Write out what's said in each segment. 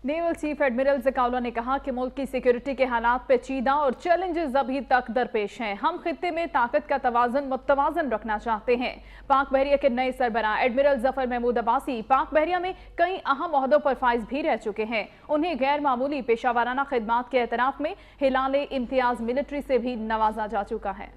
Naval chief admiral زکاولا نے کہا کہ ملک کی سیکیورٹی کے حالات پیچیدہ اور چیلنجز ابھی تک درپیش ہیں۔ ہم خطے میں طاقت کا توازن متوازن رکھنا چاہتے ہیں۔ پاک بحریہ کے نئے سربراہ ایڈمرل ظفر محمود عباسی پاک بحریہ میں کئی اہم عہدوں پر فائز بھی رہ چکے ہیں۔ انہیں غیر معمولی پیشہ ورانہ خدمات کے اعتراف میں ہلال امتیاز ملٹری سے بھی نوازا جا چکا ہے۔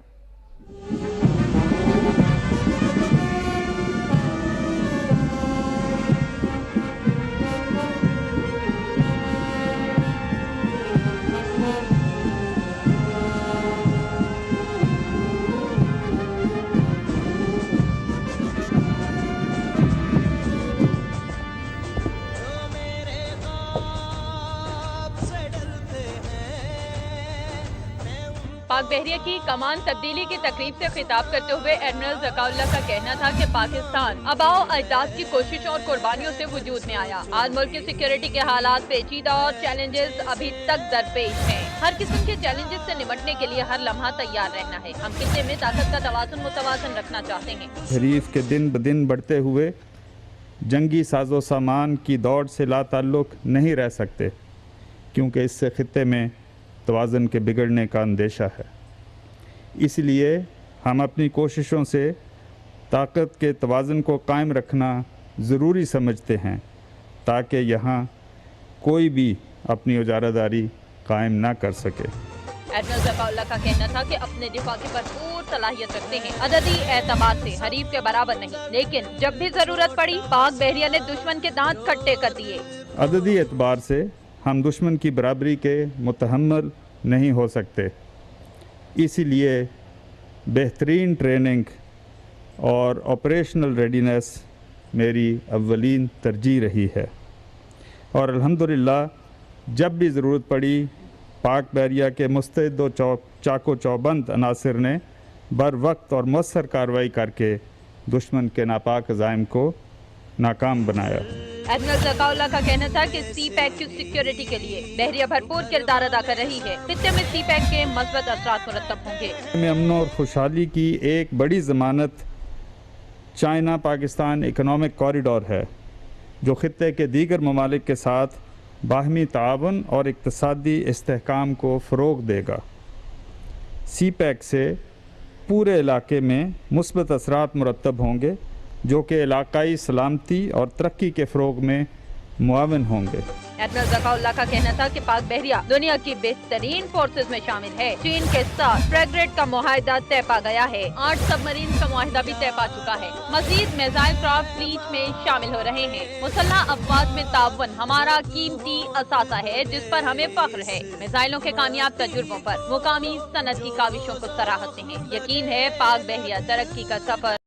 پاک بحریہ کی کمان تبدیلی کی تقریب سے خطاب کرتے ہوئے ایڈمرل زکاولا کا کہنا تھا کہ پاکستان آباء و اجداد کی کوششوں اور قربانیوں سے وجود میں آیا۔ آج ملک کی سیکیورٹی کے حالات پیچیدہ اور چیلنجز ابھی تک درپیش ہیں۔ ہر قسم کے چیلنجز سے نمٹنے کے لیے ہر لمحہ تیار رہنا ہے۔ ہم خطے میں طاقت کا توازن متوازن رکھنا چاہتے ہیں۔ حریف کے دن بدن بڑھتے ہوئے جنگی ساز و سامان کی دوڑ سے لا تعلق نہیں رہ سکتے، کیونکہ اس سے خطے میں توازن کے بگڑنے کا اندیشہ ہے۔ اس لیے ہم اپنی کوششوں سے طاقت کے توازن کو قائم رکھنا ضروری سمجھتے ہیں، تاکہ یہاں کوئی بھی اپنی اجارہ داری قائم نہ کر سکے۔ ایڈمرل زکاولا کا کہنا تھا کہ اپنے دفاع کی بھرپور صلاحیت رکھتے ہیں، عددی اعتبار سے حریف کے برابر نہیں، لیکن جب بھی ضرورت پڑی پاک بحریہ نے دشمن کے دانت کھٹے کر دیے۔ عددی اعتبار سے ہم دشمن کی برابری کے متحمل نہیں ہو سکتے، اسی لیے بہترین ٹریننگ اور آپریشنل ریڈینس میری اولین ترجیح رہی ہے، اور الحمدللہ جب بھی ضرورت پڑی پاک بحریہ کے مستعد و چاق و چوبند عناصر نے بر وقت اور مؤثر کارروائی کر کے دشمن کے ناپاک عزائم کو ناکام بنایا۔ ایڈمرل زکاولا کا کہنا تھا کہ سی پیک کی سیکیورٹی کے لیے بحریہ بھرپور کردار ادا کر رہی ہے۔ خطے میں سی پیک کے مثبت اثرات مرتب ہوں گے۔ امن اور خوشحالی کی ایک بڑی ضمانت چائنا پاکستان اکنامک کوریڈور ہے، جو خطے کے دیگر ممالک کے ساتھ باہمی تعاون اور اقتصادی استحکام کو فروغ دے گا۔ سی پیک سے پورے علاقے میں مثبت اثرات مرتب ہوں گے، جو کہ علاقائی سلامتی اور ترقی کے فروغ میں معاون ہوں گے۔ ایڈمرل زکاولا کا کہنا تھا کہ پاک بحریہ دنیا کی بہترین فورسز میں شامل ہے۔ چین کے ساتھ فریگیٹ کا معاہدہ طے پا گیا ہے، 8 سب مرین کا معاہدہ بھی طے پا چکا ہے۔ مزید میزائل کرافٹ فلیٹ میں شامل ہو رہے ہیں۔ مسلح افواج میں تعاون ہمارا قیمتی اثاثہ ہے، جس پر ہمیں فخر ہے۔ میزائلوں کے کامیاب تجربوں پر مقامی صنعت کی کاوشوں کو سراہتے ہیں۔ یقین ہے پاک بحریہ ترقی کا سفر